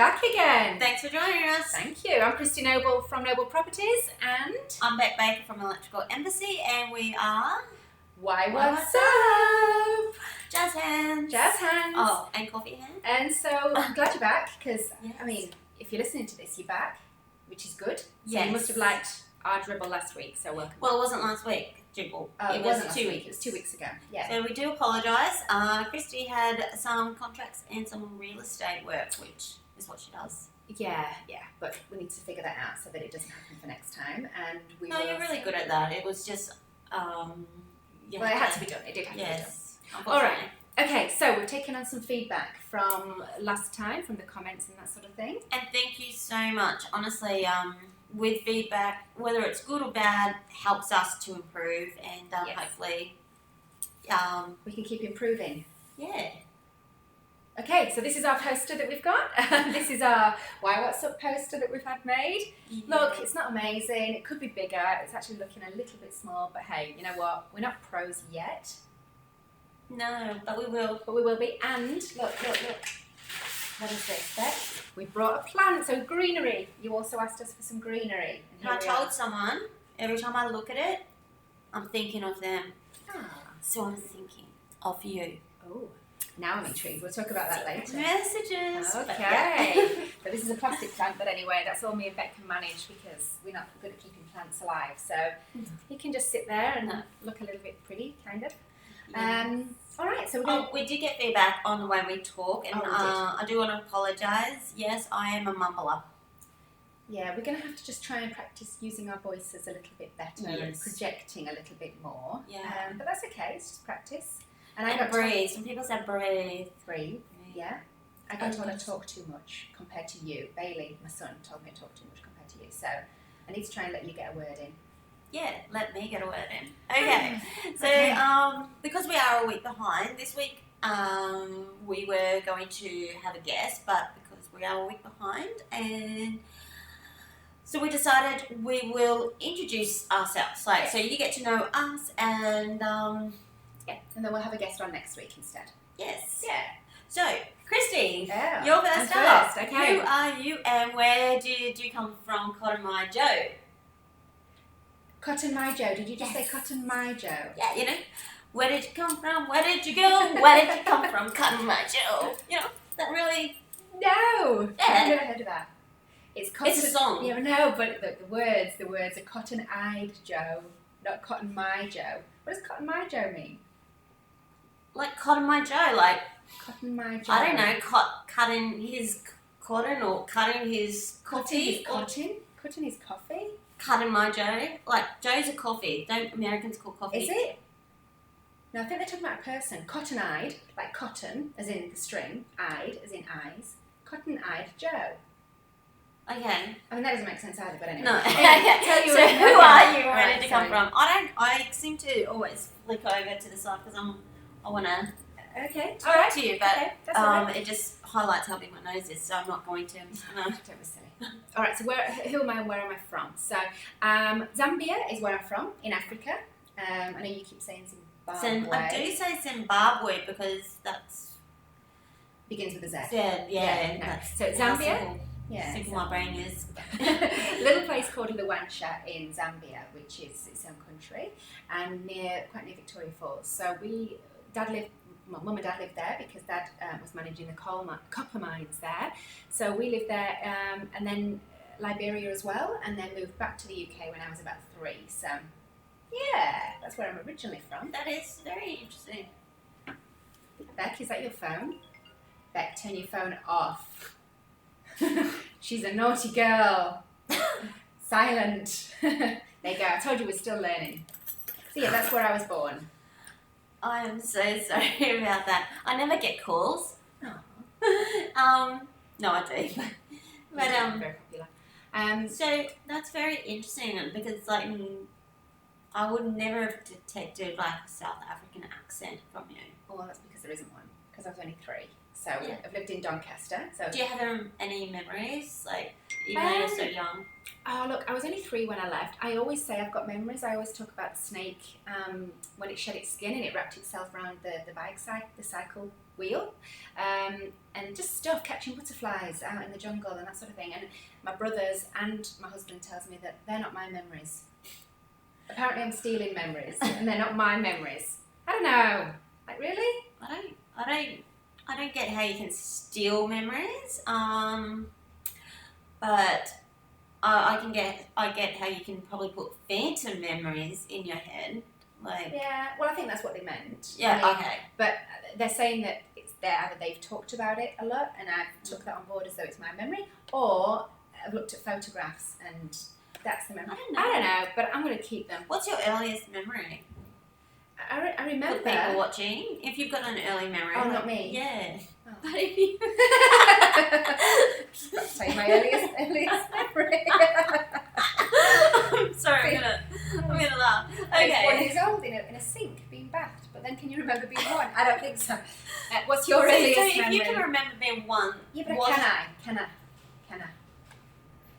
back again. Thanks for joining us. Thank you. I'm Kristy Noble from Noble Properties and I'm Bec Baker from Electrical Embassy, and we are YWhatsup? Jazz Hands. Jazz Hands. Oh, and Coffee Hands. And so I'm glad you're back because, Yes. I mean, if you're listening to this, you're back, which is good. So Yes. you must have liked our dribble last week, so welcome. Well, it wasn't last week, Jibble. It was wasn't last 2 week. weeks. It was 2 weeks ago. Yeah. So we do apologise. Kristy had some contracts and some real estate work, which is what she does. Yeah, but we need to figure that out so that it doesn't happen for next time. And we No, will you're really good at that. It was just, Well, it had to be done. It did have to be done. Yes. All right. Okay, so we've taken on some feedback from last time, from the comments and that sort of thing. And thank you so much. Honestly, with feedback, whether it's good or bad, helps us to improve, and Yes. hopefully, We can keep improving. yeah. Okay, so this is our poster that we've got. This is our YWhatsup poster that we've had made. Look, it's not amazing. It could be bigger. It's actually looking a little bit small, but hey, you know what? We're not pros yet, No, but we will. but we will be. And look. What is this, Bec? We brought a plant, so greenery. You also asked us for some greenery. And I here we are. told someone, every time I look at it, I'm thinking of them. Ah. So I'm thinking of you. Oh, now I'm intrigued. We'll talk about that later. Messages. But Okay. yeah. So this is a plastic plant, but anyway, that's all me and Bec can manage because we're not good at keeping plants alive. So he can just sit there and look a little bit pretty, kind of. All right, so we're going We did get feedback on the way we talk, and Oh, we did. I do want to apologise. Yes, I am a mumbler. we're going to have to just try and practice using our voices a little bit better and Yes. projecting a little bit more. Yeah. But that's okay. It's just practice. And I got breathe. Some people say breathe. breathe. Yeah. I don't want Okay. to talk too much compared to you. Bailey, my son, told me to talk too much compared to you. So I need to try and let you get a word in. Yeah, let me get a word in. Okay. So, Okay. because we are a week behind, this week we were going to have a guest, but because we are a week behind, and so we decided we will introduce ourselves. Like, so you get to know us, and And then we'll have a guest on next week instead. yes. Yeah. So, Kristy, Yeah. you're I'm first up. first, okay. Who are you, and where did you come from, Cotton My Joe? Cotton My Joe. Did you just say Yes. Cotton My Joe? Yeah, you know, where did you come from? Where did you go? Where did you come from? Cotton My Joe. You know, that really. No. Yeah. I've never heard of that. It's Cotton. It's a song. Yeah, no, but the words are Cotton-eyed Joe, not Cotton My Joe. What does Cotton My Joe mean? Like Cotton My Joe, like, Cotton My Joe. I don't know, cutting his cotton or cutting his coffee. Cotton? Cotton is coffee? Cutting My Joe. Like, Joe's a coffee. Don't Americans call coffee? Is it? No, I think they're talking about a person. Cotton-eyed, like cotton, as in the string, eyed, as in eyes. Cotton-eyed Joe. Okay. I mean, that doesn't make sense either, but anyway. No. Anyway, tell you So what- who okay. are you? Where Alright, did you come sorry. from? I seem to always flick over to the side because I want to Okay, talk alright. to you, but Okay, that's all right. it just highlights how big my nose is, so I'm not going to. I'm just gonna. Don't be silly. All right, so who am I and where am I from? So Zambia is where I'm from, in Africa. I know you keep saying Zimbabwe. I do say Zimbabwe because that's Begins with a Z. yeah. no. That's So how Zambia? simple, Yeah. simple my brain is. Little place called Luancha in Zambia, which is its own country, and quite near Victoria Falls. So Mum and Dad lived there because Dad was managing the copper mines there. So we lived there, and then Liberia as well, and then moved back to the UK when I was about 3. So yeah, that's where I'm originally from. That is very interesting. Bec, is that your phone? Bec, turn your phone off. She's a naughty girl. Silent. There you go. I told you we're still learning. So yeah, that's where I was born. I am so sorry about that. I never get calls. Aw. No, I do. But Very popular. so that's very interesting because like I would never have detected like a South African accent from you. Well, that's because there isn't one. Because I was only 3. So Yeah. I've lived in Doncaster. So Do you have any memories, like, even though you're so young? oh look, I was only 3 when I left. I always say I've got memories. I always talk about the snake when it shed its skin and it wrapped itself around the cycle wheel, and just stuff, catching butterflies out in the jungle and that sort of thing. And my brothers and my husband tells me that they're not my memories. Apparently I'm stealing memories and they're not my memories. I don't know. Like, really? I don't get how you can steal memories. But I get how you can probably put phantom memories in your head. Like, yeah, well, I think that's what they meant. Yeah, I mean, okay. But they're saying that it's there, either they've talked about it a lot and I've took that on board as though it's my memory, or I've looked at photographs and that's the memory. I don't know, but I'm going to keep them. What's your earliest memory? I remember. For people watching, if you've got an early memory. Oh, not me. Yeah. Oh. But if you... I'll tell you my earliest memory. I'm sorry, I'm gonna laugh. Okay. I was 1 year old in a sink being bathed, but then can you remember being one? I don't think so. What's your earliest so if memory? you can remember being one, Yeah, but can I?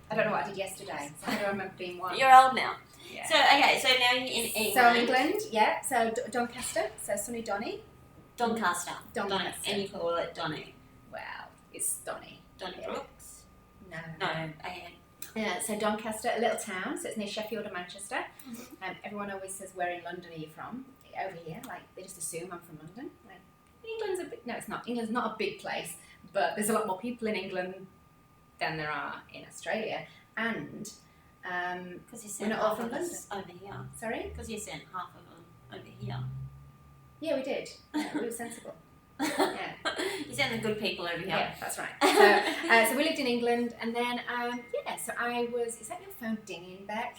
I don't know what I did yesterday, so how do I remember being one? You're old now. Yeah. So okay, so now you're in England. So England, yeah. So Doncaster, so sunny Donny. Doncaster. Doncaster. And you call it Donny. Wow, it's Donny. Donny Yeah. Brooks? No. Okay. Yeah, so Doncaster, a little town, so it's near Sheffield and Manchester. Mm-hmm. Everyone always says, where in London are you from? Over here, like, they just assume I'm from London. Like, England's a bit, no, it's not. England's not a big place, but there's a lot more people in England than there are in Australia. And Because you we're sent not all half from of London. us over here. Sorry? Because you sent half of them over here. Yeah, we did. Yeah, we were sensible. Yeah. You sent the good people over here. Yeah, that's right. So we lived in England, and then so I was. Is that your phone dinging, Bec?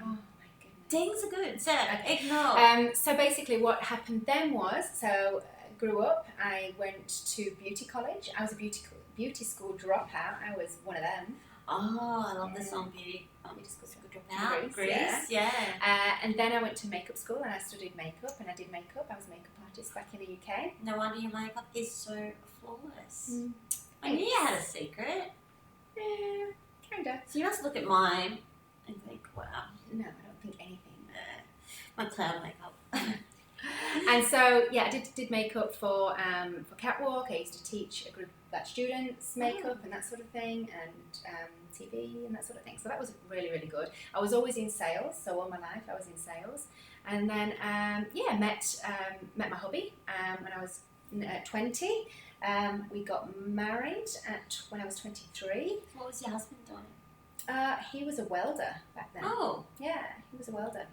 Oh my goodness. Dings are good. So Okay. ignore. So basically, what happened then was, grew up. I went to beauty college. I was a beauty school dropout. I was one of them. Oh, I love the song Beauty School Dropout. Greece, yeah. And then I went to makeup school and I studied makeup and I did makeup. I was a makeup artist back in the UK. No wonder your makeup is so flawless. Mm. I knew you had a secret. Yeah, kinda. So you must look at mine and think, wow, No, I don't think anything. my cloud makeup. And so I did makeup for Catwalk. I used to teach a group of students makeup and that sort of thing, and TV and that sort of thing. So that was really, really good. I was always in sales, so all my life I was in sales. And then met my hubby when I was 20. We got married when I was 23. What was your husband doing? He was a welder back then. Oh. Yeah, he was a welder,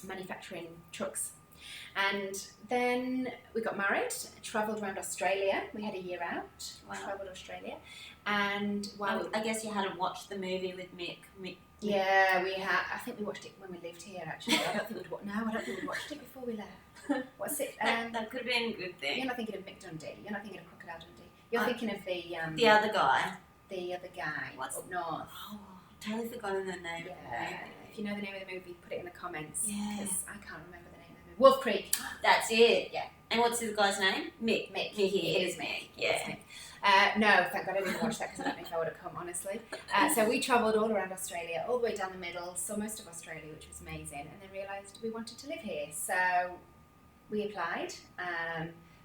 manufacturing trucks. And then we got married, travelled around Australia. We had a year out, travelled Australia. And I guess you hadn't watched the movie with Mick. Yeah, we had. I think we watched it when we lived here, actually. I don't think we'd watched it before we left. What's it? That could have been a good thing. You're not thinking of Mick Dundee. You're not thinking of Crocodile Dundee. You're thinking of the other guy. The other guy up north. Oh, totally forgotten the name. Yeah. If you know the name of the movie, put it in the comments. Yeah. Because I can't remember the name of the movie. Wolf Creek. That's it. Yeah. And what's the guy's name? Mick. Mick. It is is Mick. Yeah. It's Mick. No, thank God I didn't watch that because I don't know if I would have come, honestly. So we travelled all around Australia, all the way down the middle, saw most of Australia, which was amazing, and then realised we wanted to live here. So we applied.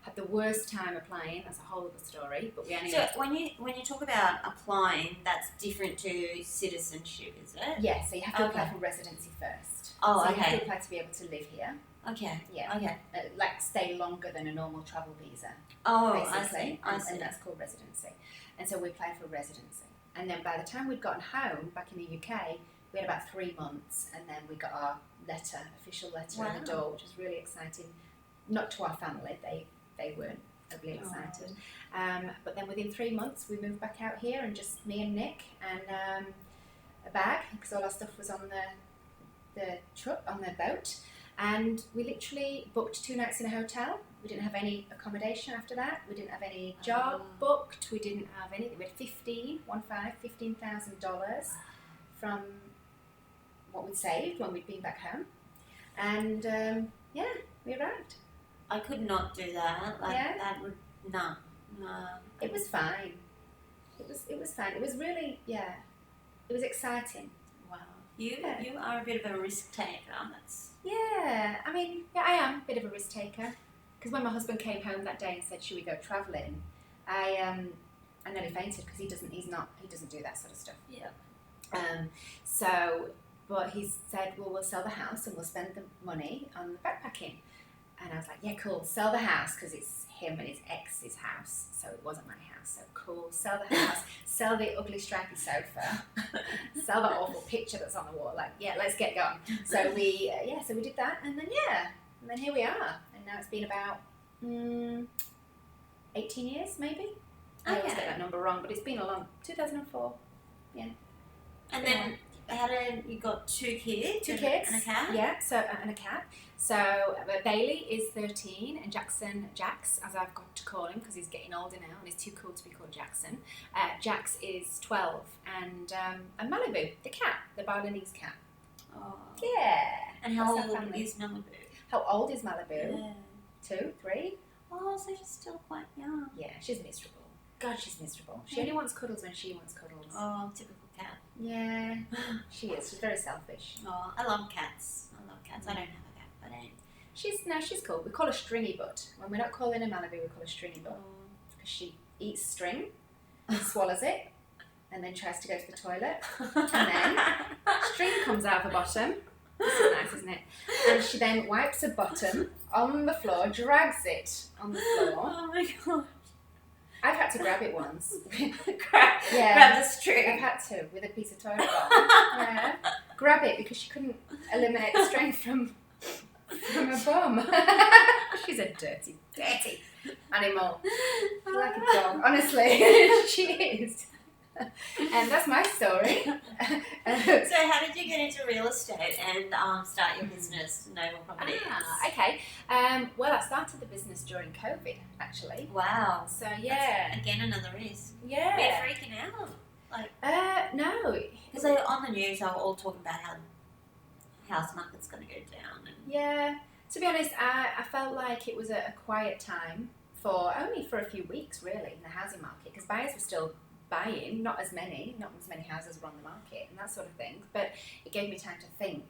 Had the worst time applying. That's a whole other story. But we only. So when you talk about applying, that's different to citizenship, is it? Yeah. So you have to apply for residency first. Oh, so okay. you have to apply to be able to live here. Okay. Yeah. Okay. Like stay longer than a normal travel visa. Oh, basically. I see. And that's called residency. And so we applied for residency. And then by the time we'd gotten home back in the UK, we had about 3 months, and then we got our official letter in the door, which was really exciting. Not to our family, they weren't overly excited. But then within 3 months, we moved back out here, and just me and Nick, and a bag, because all our stuff was on the truck, on the boat. And we literally booked 2 nights in a hotel. We didn't have any accommodation after that. We didn't have any job booked. We didn't have anything. We had $15,000 from what we'd saved when we'd been back home. And we arrived. I could not do that. That would no. It was fine. It was fine. It was really it was exciting. Wow. You are a bit of a risk taker. Yeah, I mean, I am a bit of a risk taker. because when my husband came home that day and said, "Should we go travelling?" I nearly fainted because he doesn't do that sort of stuff. Yeah. But he said, "Well, we'll sell the house and we'll spend the money on the backpacking." And I was like, "Yeah, cool. Sell the house because it's him and his ex's house, so it wasn't my house. So cool. Sell the house. Sell the ugly stripy sofa. Sell that awful picture that's on the wall. Like, yeah, let's get going." So we did that, and then here we are. And now it's been about 18 years, maybe. I always get that number wrong, but it's been a long 2004. Yeah. And then you got 2 kids? 2 kids. And a cat? Yeah, and a cat. So Bailey is 13 and Jax, as I've got to call him because he's getting older now and he's too cool to be called Jackson. Jax is 12 and Malibu, the cat, the Balinese cat. Oh. Yeah. And how old is Malibu? How old is Malibu? Yeah. 2, 3. Oh, so she's still quite young. Yeah, she's miserable. God, she's miserable. She only wants cuddles when she wants cuddles. Oh, typical cat. Yeah, she is. She's very selfish. Oh, I love cats. I don't have a cat, but She's cool. We call her Stringy Butt. When we're not calling her Malibu, we call her Stringy Butt. Because she eats string and swallows it and then tries to go to the toilet. And then string comes out of her bottom. This is nice, isn't it? And she then wipes her bottom on the floor, drags it on the floor. Oh my god. I've had to grab it once. Grab the string. I've had to with a piece of toilet roll. Yeah. Grab it because she couldn't eliminate the string from her bum. She's a dirty animal. She's like a dog. Honestly, she is. And that's my story. So how did you get into real estate and start your business, Noble Properties? Okay. Well, I started the business during COVID, actually. Wow. So, yeah. That's, again, another risk. Yeah. Were you freaking out? No. Because on the news, they were all talking about how the house market's going to go down. And yeah. To be honest, I felt like it was a quiet time only for a few weeks, really, in the housing market, because buyers were still buying, not as many houses were on the market and that sort of thing, but it gave me time to think,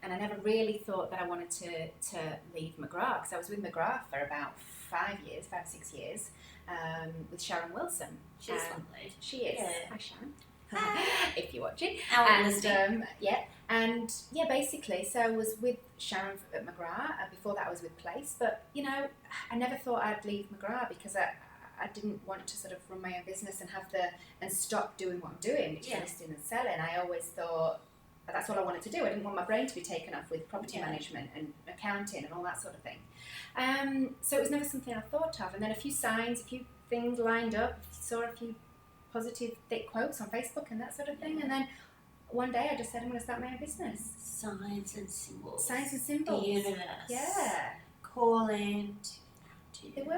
and I never really thought that I wanted to leave McGrath, because I was with McGrath for about 5 or 6 years, with Sharon Wilson. She's lovely. She is. Yeah. Hi, Sharon. If you're watching. Basically, so I was with Sharon at McGrath. Before that I was with Place, but I never thought I'd leave McGrath because I didn't want to sort of run my own business and stop doing what I'm doing, which is listing and selling. I always thought that's all I wanted to do. I didn't want my brain to be taken off with property management and accounting and all that sort of thing. So it was never something I thought of. And then a few things lined up, saw a few positive thick quotes on Facebook and that sort of thing. And then one day I just said, I'm going to start my own business. Signs and symbols. The universe. Yeah. Calling. They were,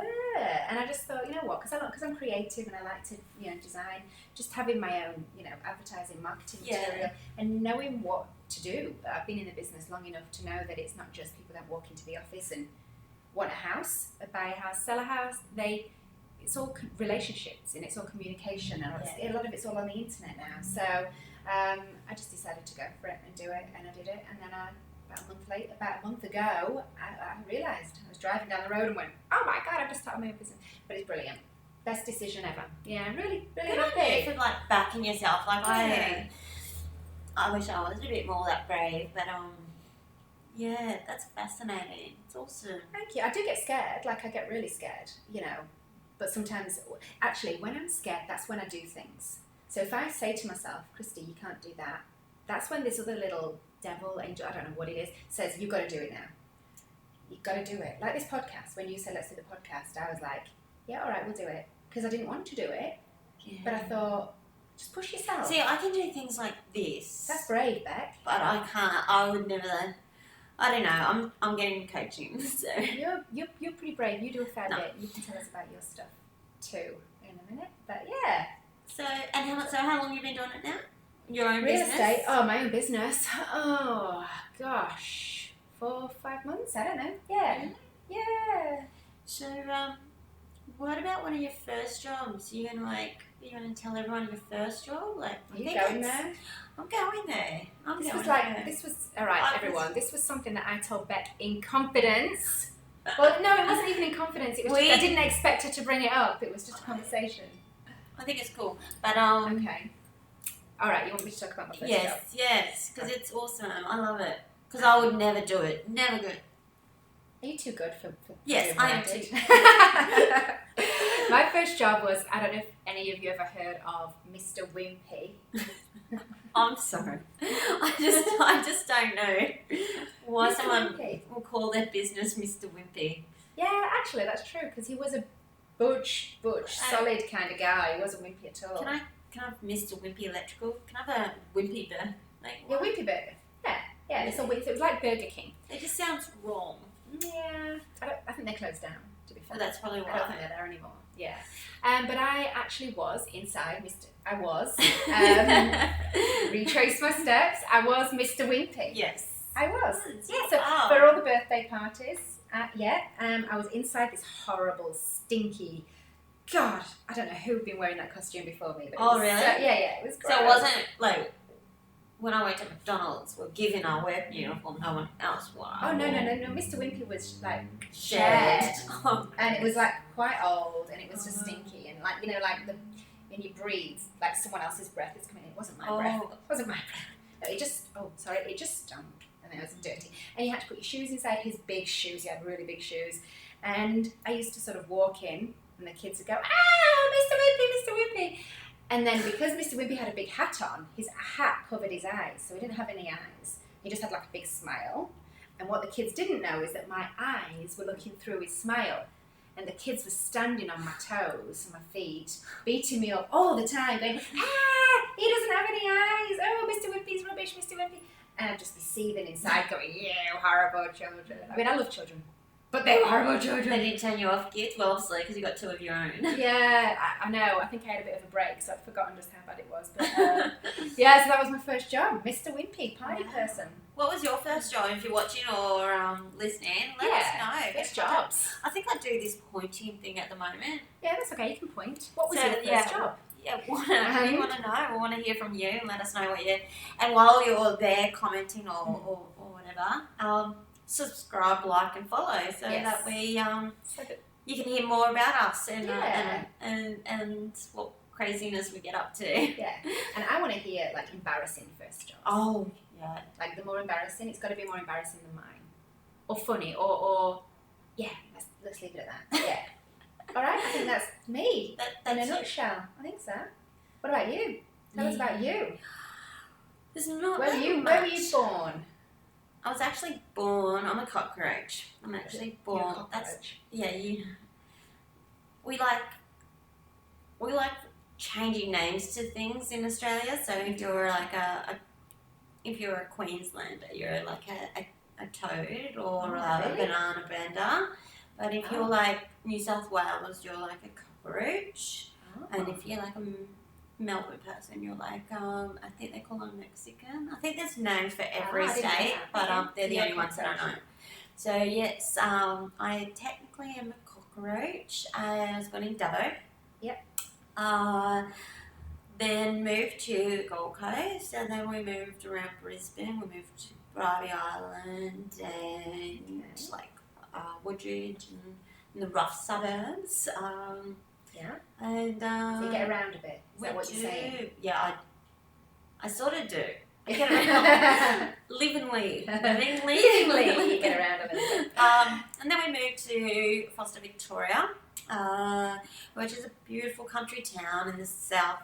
and I just thought, you know what? Because I'm creative and I like to, design. Just having my own, advertising, marketing material, and knowing what to do. I've been in the business long enough to know that it's not just people that walk into the office and want a house, buy a house, sell a house. It's all relationships and it's all communication, and a lot of it's all on the internet now. So I just decided to go for it and do it, and I did it, and then about a month ago, I realised I was driving down the road and went, oh my god, I've just started my own business. But it's brilliant. Best decision ever. Yeah, really, really happy. For backing yourself. I wish I was a bit more that brave, but yeah, that's fascinating. It's awesome. Thank you. I do get scared. I get really scared, But sometimes, actually, when I'm scared, that's when I do things. So if I say to myself, Kristy, you can't do that, that's when this other little devil, angel, I don't know what it is, says, you've got to do it now. You've got to do it. Like this podcast, when you said, let's do the podcast, I was like, yeah, all right, we'll do it. Because I didn't want to do it, but I thought, just push yourself. See, I can do things like this. That's brave, Bec. But I can't, I would never, I don't know, I'm getting coaching, so. You're pretty brave. You do a fair bit. You can tell us about your stuff too in a minute. But yeah. So how long have you been doing it now? Your own Real business? estate? Oh, my own business. Oh, gosh. 4 or 5 months? I don't know. Yeah. Yeah. So, what about one of your first jobs? You gonna tell everyone your first job? Are you going there? I'm going there. All right, everyone. This was something that I told Bec in confidence Well, no, it wasn't even in confidence. It was just, I didn't expect her to bring it up. It was just a conversation. I think it's cool. But Okay. All right, you want me to talk about my first job? Yes, because it's awesome. I love it. Because I would never do it. Never good. Are you too good for Yes, doing I what am did? My first job was, I don't know if any of you ever heard of Mr. Wimpy. I'm sorry. I just don't know why Mr. someone Wimpy. will call their business Mr. Wimpy. Yeah, actually, that's true, because he was a butch, solid kind of guy. He wasn't wimpy at all. Can I have Mr. Wimpy Electrical? Can I have a Wimpy Burger? Yeah, Wimpy Burger. Yeah. So it was like Burger King. It just sounds wrong. Yeah, I think they're closed down, to be fair. Oh, that's probably why. I don't think they're there anymore. Yeah. But I actually was inside retrace my steps. I was Mr. Wimpy. Yes. I was. Yeah, so Wow. for all the birthday parties, I was inside this horrible, stinky, God, I don't know who'd been wearing that costume before me. But Oh, it was, really? Yeah, it was gross. So it wasn't like when I worked at McDonald's, we're given our work uniform, no one else was. Oh, no. Mr. Wimpy was like Shared. and it was like quite old, and it was just stinky, and like when you breathe, like someone else's breath is coming in. It wasn't my breath. It wasn't my breath. No, it just stunk, and it was dirty. And you had to put your shoes inside his big shoes. He had really big shoes, and I used to sort of walk in, and the kids would go, Mr. Wimpy. And then because Mr. Wimpy had a big hat on, his hat covered his eyes, so he didn't have any eyes. He just had like a big smile. And what the kids didn't know is that my eyes were looking through his smile. And the kids were standing on my toes and my feet, beating me up all the time, going, he doesn't have any eyes. Oh, Mr. Wimpy's rubbish, Mr. Wimpy. And I'd just be seething inside going, yeah, horrible children. I mean, I love children, but they were horrible children. They didn't turn you off, kids? Well, obviously, because you got two of your own. Yeah, I know. I think I had a bit of a break, so I'd forgotten just how bad it was. But yeah, so that was my first job, Mr. Wimpy, party person. What was your first job? If you're watching or listening, let us know. First jobs. I think I do this pointing thing at the moment. Yeah, that's okay. You can point. What was So, your first job? Yeah, we want to know. We want to hear from you and let us know what you. And while you're there commenting or whatever, subscribe, like, and follow so that we you can hear more about us and what craziness we get up to. Yeah, and I want to hear like embarrassing first jobs. Oh, yeah. Like the more embarrassing, it's got to be more embarrassing than mine, or funny, or yeah. Let's leave it at that. Yeah. All right, I think that's me in a nutshell. I think so. What about you? Tell us about you. There's not Where were you born? I was actually born. I'm a cockroach. I'm actually born. You're a cockroach. We like changing names to things in Australia. So if you're like if you're a Queenslander, you're like a toad or a banana bender. But if you're like New South Wales, you're like a cockroach. And if you're like a Melbourne person, you're like I think they call them Mexican. I think there's names for every state, but they're the only ones that I know. So yes, I technically am a cockroach. I was born in Dubbo. Yep. Then moved to Gold Coast, and then we moved around Brisbane. We moved to Bribie Island and like Woodridge and in the rough suburbs. And so you get around a bit. Is that what you're saying? Yeah, I sort of do. I get around livingly. You get around a bit. And then we moved to Foster, Victoria, which is a beautiful country town in the south.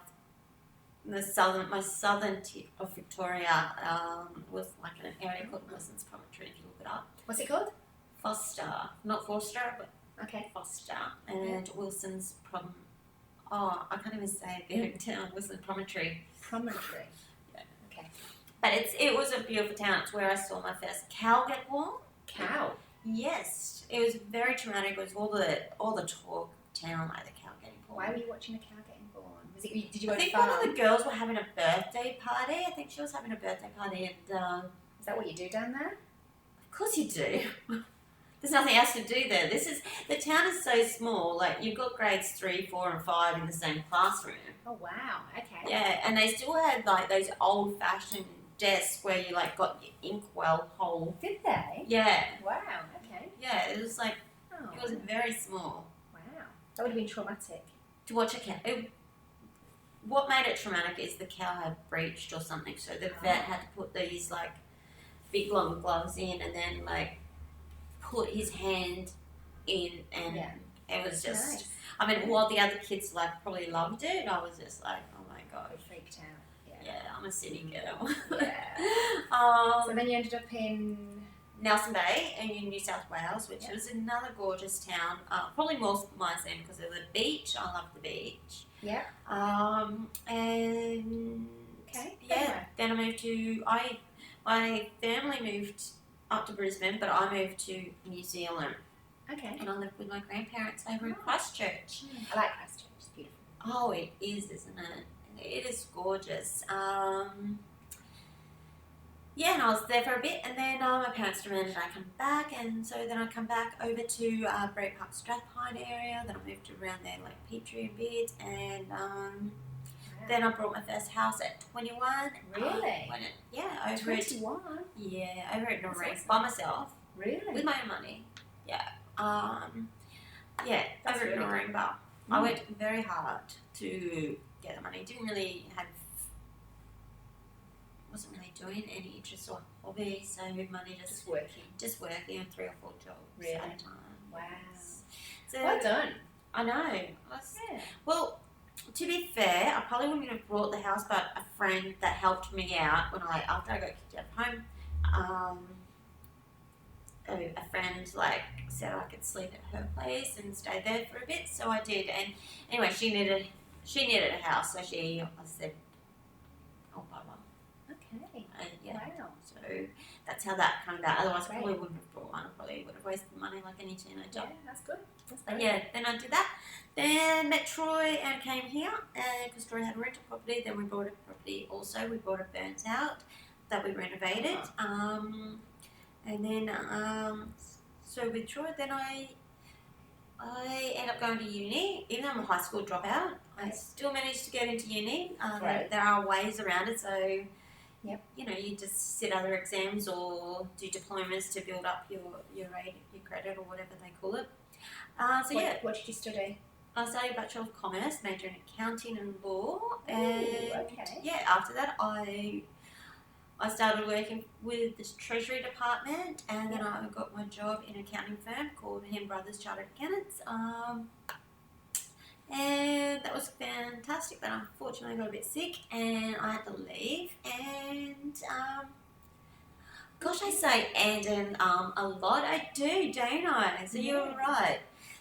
My southern tip of Victoria was like an area called Wilson's Promontory. If you look it up. What's it called? Foster, not Forster, but Foster and Wilson's I can't even say it in town. Wilson's Promontory. Promontory. Yeah. Okay. But it was a beautiful town. It's where I saw my first cow get born. Cow. Yes, it was very traumatic. It was all the talk town like the cow getting born. Why were you watching a cow getting born? Did you go I think farm? one of the girls were having a birthday party. I think she was having a birthday party, and is that what you do down there? Of course you do. There's nothing else to do there. The town is so small. Like you've got grades 3, 4, and 5 in the same classroom. Oh wow! Okay. Yeah, and they still had like those old-fashioned desks where you like got your inkwell hole. Did they? Yeah. Wow. Okay. Yeah, it was like It was very small. Wow. That would have been traumatic. To watch a cow. What made it traumatic is the cow had breached or something, so the vet had to put these like big long gloves in and then like put his hand in, and it was just. Nice. I mean, while the other kids like probably loved it, I was just like, oh my god, Freaked out. yeah, I'm a city girl. Yeah. So then you ended up in Nelson Bay in New South Wales, which was another gorgeous town. Probably more my scene because of the beach. I love the beach. Yeah. And then I moved to my family moved up to Brisbane, but I moved to New Zealand. Okay. And I lived with my grandparents over in Christchurch. I like Christchurch. It's beautiful. Oh, it is, isn't it? It is gorgeous. Yeah, and I was there for a bit, and then my parents demanded I come back, and so then I come back over to Bray Park Strathpine area. Then I moved around there like Petrie and bit, and then I bought my first house at 21. Really? Over 21. Over at Noreen by myself. Really? With my own money. Yeah. That's over really at Noreen Bar. I worked very hard to get the money. Wasn't really doing any interest or hobby, so money just working on 3 or 4 jobs at a time. Wow. So, well done. I know. Well, to be fair, I probably wouldn't have bought the house, but a friend that helped me out after I got kicked out of home, a friend like said I could sleep at her place and stay there for a bit, so I did. And anyway, she needed a house, so I said, "I'll buy one." Okay. Wow. So that's how that came about. Otherwise, I probably wouldn't have bought one. I probably would have wasted money like any teenager. Yeah, that's good. But then I did that. Then met Troy and came here, because Troy had a rental property. Then we bought a property also. We bought a burnt out that we renovated. And then, so with Troy, then I ended up going to uni. Even though I'm a high school dropout, I still managed to get into uni. There are ways around it, so you just sit other exams or do diplomas to build up your credit or whatever they call it. What did you study? I studied Bachelor of Commerce, major in accounting and law, and after that I started working with the Treasury Department, and then I got my job in an accounting firm called Hem Brothers Chartered Accountants. And that was fantastic. But unfortunately I got a bit sick and I had to leave. And gosh, I say and a lot. I do, don't I? So you're right.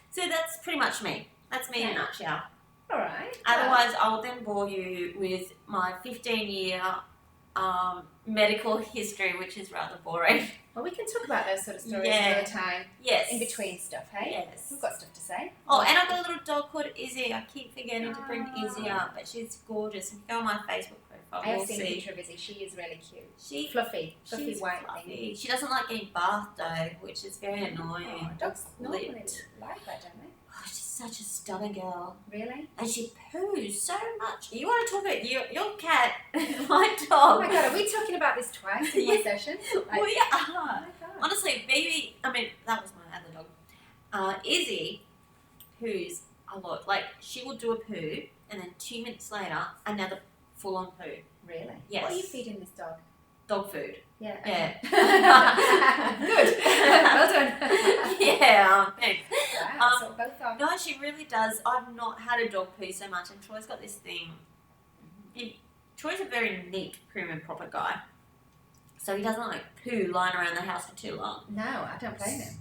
So that's pretty much me. That's me in a nutshell. All right. Otherwise, I'll then bore you with my 15-year medical history, which is rather boring. Well, we can talk about those sort of stories another time. Yes. In between stuff, hey? Yes. We've got stuff to say. Oh, and I've got a little dog called Izzy. I keep forgetting to bring Izzy up, but she's gorgeous. If you go on my Facebook profile, I have seen a picture of Izzy. She is really cute. Fluffy white thing. She doesn't like getting bathed though, which is very annoying. Oh, dogs normally like that, don't they? Oh, she's such a stubborn girl. Really? And she poos so much. You want to talk about your cat, my dog? Oh my god, are we talking about this twice in one session? Like, we are. Oh my god. Honestly, baby, that was my other dog. Izzy poos a lot. Like, she will do a poo, and then 2 minutes later, another full-on poo. Really? Yes. What are you feeding this dog? Dog food. Yeah. Yeah. Good. Well done. Yeah, thanks. Wow, so both are. No, she really does. I've not had a dog poo so much, and Troy's got this thing. Troy's a very neat, prim and proper guy. So he doesn't like poo lying around the house for too long. No, I don't blame him.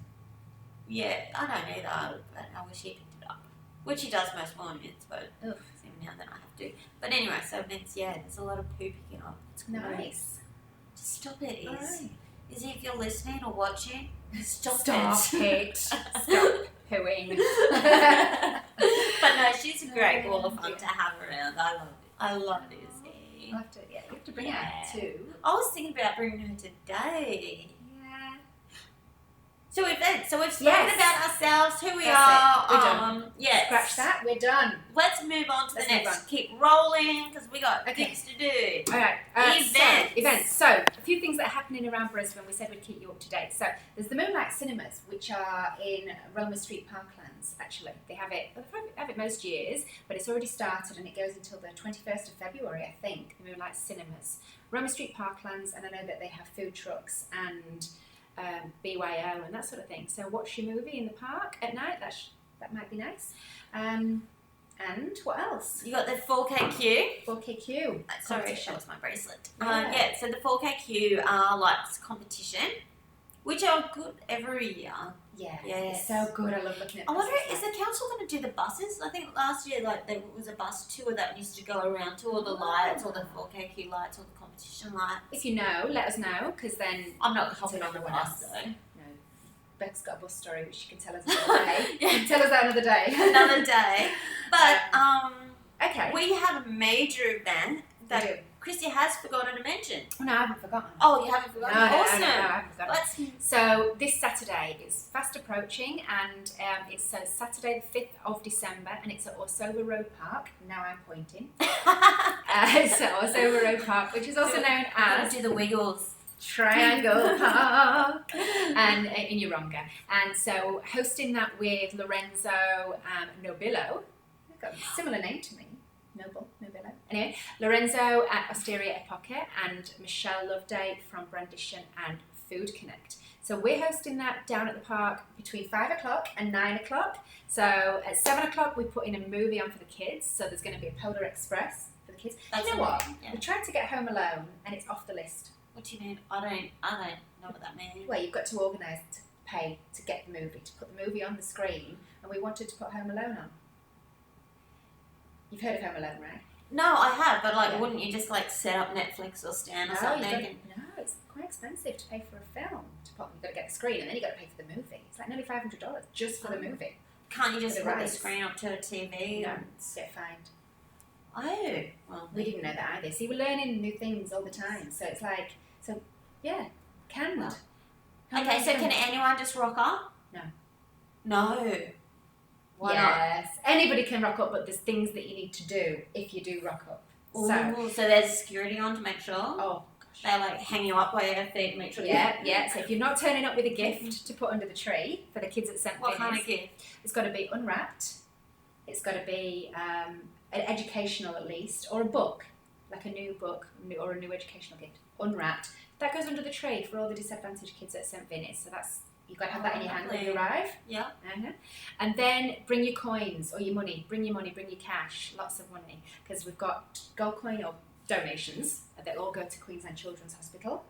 Yeah, I don't either, but I wish he picked it up. Which he does most mornings, but every now and then I have to. But anyway, so it means, there's a lot of poo picking up. It's nice. Just stop it, Iz. Right. Izzy, if you're listening or watching, stop it. Stop pooing. But no, she's a great ball of fun to have around. I love Izzy. You have to bring her out too. I was thinking about bringing her today. Yeah. So events. So we've spoken about ourselves, who we That's are. it. We're done. Yes. Scratch that. We're done. Let's move on to the Let's next. move on. Keep rolling because we got Okay. things to do. All right. Events. So a few things that are happening around Brisbane. We said we'd keep you up to date. So there's the Moonlight Cinemas, which are in Roma Street Parklands. Actually, they have it. They have it most years, but it's already started and it goes until the 21st of February, I think. The Moonlight Cinemas, Roma Street Parklands, and I know that they have food trucks and BYO and that sort of thing. So watch your movie in the park at night. That might be nice. And what else? You got the 4KQ. 4KQ. Sorry, competition. that was my bracelet. Yeah. So the 4KQ are like this competition, which are good every year. Yeah, Yes. it's so good. I love looking at I wonder, buses. is the council going to do the buses? I think last year, like, there was a bus tour that used to go around to all the lights, all the 4KQ lights, all the competition lights. If you know, let us know, because then I'm not It's hopping on the everyone bus, else. though. no. Bec's got a bus story which she can tell us another day. Yeah. Tell us that another day. Another day. But Okay. we have a major event We that do. Kristy has forgotten to mention. Oh, no, I haven't forgotten. Oh, you haven't No, forgotten? no, Awesome. no, I haven't forgotten. Let's. So this Saturday is fast approaching, and it's Saturday the 5th of December, and it's at Orsover Road Park. Now I'm pointing. It's at Orsover Road Park, which is also known as do the wiggles. Triangle Park and in Yeronga. And so hosting that with Lorenzo Nobillo. They've got a similar name to me. Nobillo. Anyway, Lorenzo at Osteria Epoca and Michelle Loveday from Brandisham and Food Connect. So we're hosting that down at the park between 5 o'clock and 9 o'clock. So at 7 o'clock we put in a movie on for the kids. So there's going to be a Polar Express for the kids. That's You know what? amazing, yeah. We tried to get Home Alone and it's off the list. What do you mean? I don't know what that means. Well, you've got to organise to pay to get the movie, to put the movie on the screen, and we wanted to put Home Alone on. You've heard of Home Alone, right? No, I have, but like, Yeah. wouldn't you just like set up Netflix or Stan or No, something? no, it's quite expensive to pay for a film. To put, you've got to get the screen, and then you've got to pay for the movie. It's like nearly $500 just for the movie. Can't you just For the put the rights. screen up to a TV? No, and- get fined. Oh, well, We didn't know that either. See, we're learning new things all the time, so it's like, canned. Well, Home Okay, Alone so can canned. anyone just rock up? No. No. Why not? Yes, anybody can rock up, but there's things that you need to do if you do rock up. So, Ooh, so there's security on to make sure. oh gosh. They like hang you up by your feet to make sure. Yeah. So if you're not turning up with a gift to put under the tree for the kids at St. What Vinny's, kind of gift? it's got to be unwrapped. It's got to be educational at least, or a book, like a new book or a new educational gift, unwrapped. That goes under the tree for all the disadvantaged kids at St. Vinny's. So that's you've got to have that in your hand when you Lovely. arrive. Yeah. Uh-huh. And then bring your coins or your money. Bring your money, bring your cash, lots of money, because we've got gold coin or donations that all go to Queensland Children's Hospital.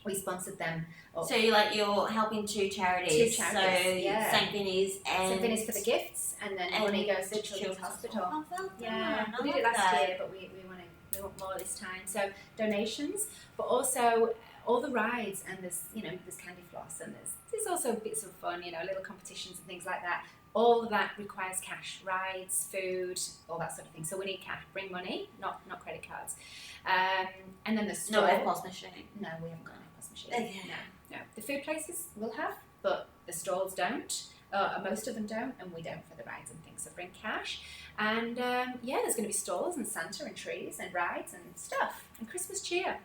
We sponsored them. So you're helping two charities. Two charities, So yeah. St. Vinny's and St. Vinny's for the gifts, and then money goes to Children's Hospital. Oh, well Yeah, done. we I did it love last that. year, but we want more this time. So donations, but also all the rides, and there's candy floss, and there's also bits of fun, little competitions and things like that. All of that requires cash, rides, food, all that sort of thing. So we need cash. Bring money, not credit cards. And then the store. No AirPods machine. No, we haven't got an AirPods machine. Okay. No. The food places will have, but the stalls don't. Most of them don't, and we don't for the rides and things. So bring cash. And there's going to be stalls and Santa and trees and rides and stuff and Christmas cheer.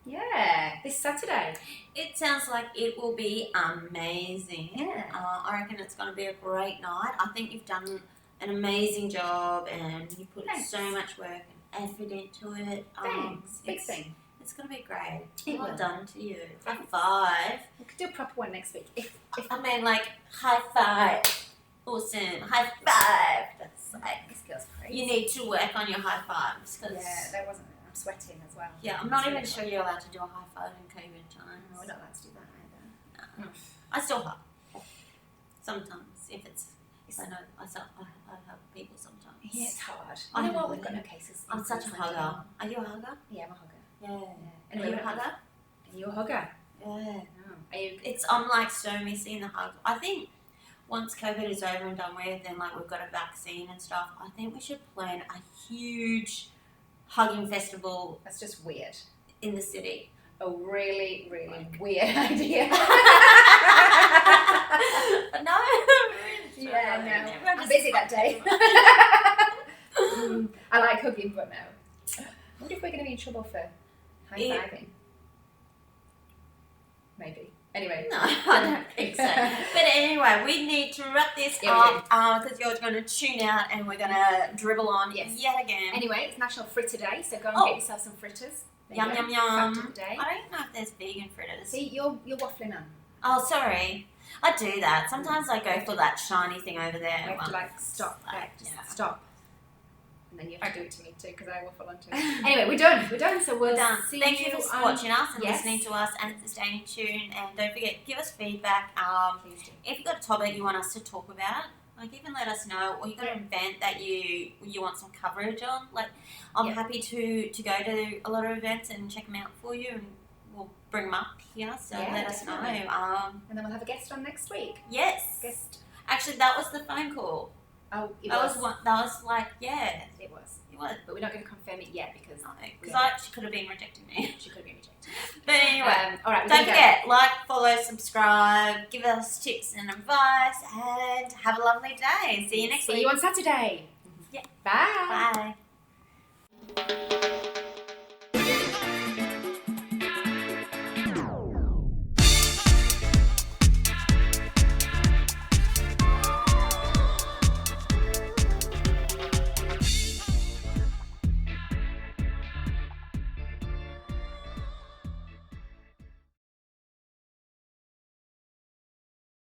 Yeah, this Saturday. It sounds like it will be amazing. Yeah. I reckon it's going to be a great night. I think you've done an amazing job and you put Thanks. so much work and effort into it. Thanks. Big it's, thing. It's going to be great. It Well will. done to you. High Thanks. five. We could do a proper one next week. If I mean, like, high five. Awesome. High five. That's like, this girl's crazy. you need to work on your high fives. Cause, Yeah, that wasn't. I'm sweating as well. yeah, I'm not even sure you're allowed to do a high five in COVID times. No, we're not allowed to do that either. No. I still hug. Sometimes, if I know, I hug people sometimes. Yeah, it's hard. I You know what? know. We've got no cases. I'm such a Queensland hugger. anymore. Are you a hugger? Yeah, I'm a hugger. Yeah. Yeah. Are you a hugger? Are you a hugger? Yeah. No. Are you? I'm like so missing the hug. I think once COVID is over and done with, and like we've got a vaccine and stuff, I think we should plan a huge hugging festival That's just weird. in the city. A really, really weird idea. it that day. I like hugging, but no. I wonder if we're going to be in trouble for high-fiving. Maybe. Anyway. No, I don't think so. But anyway, we need to wrap this up because you're going to tune out and we're going to dribble on yet again. Anyway, it's National Fritter Day, so go and get yourself some fritters. Yum, yum, yum. Fact of the day. I don't know if there's vegan fritters. See, you're waffling on. Oh, sorry. I do that. Sometimes I go for that shiny thing over there. You have to like stop. Stop. And then you have to do it to me too because I waffle on too. Anyway, we're done. So we're done. Thank you for watching us and listening to us and staying tuned. And don't forget, give us feedback. If you've got a topic you want us to talk about, like even let us know. Or you've got an event that you want some coverage on. Like I'm happy to go to a lot of events and check them out for you, and we'll bring them up here. So let us know. And then we'll have a guest on next week. Yes. Actually, that was the phone call. Oh, It was. It was. But we're not going to confirm it yet because she could have been rejecting me. She could have been rejected. But anyway, all right. Don't forget, like, follow, subscribe, give us tips and advice, and have a lovely day. See you next week. See you on Saturday. Yeah. Bye.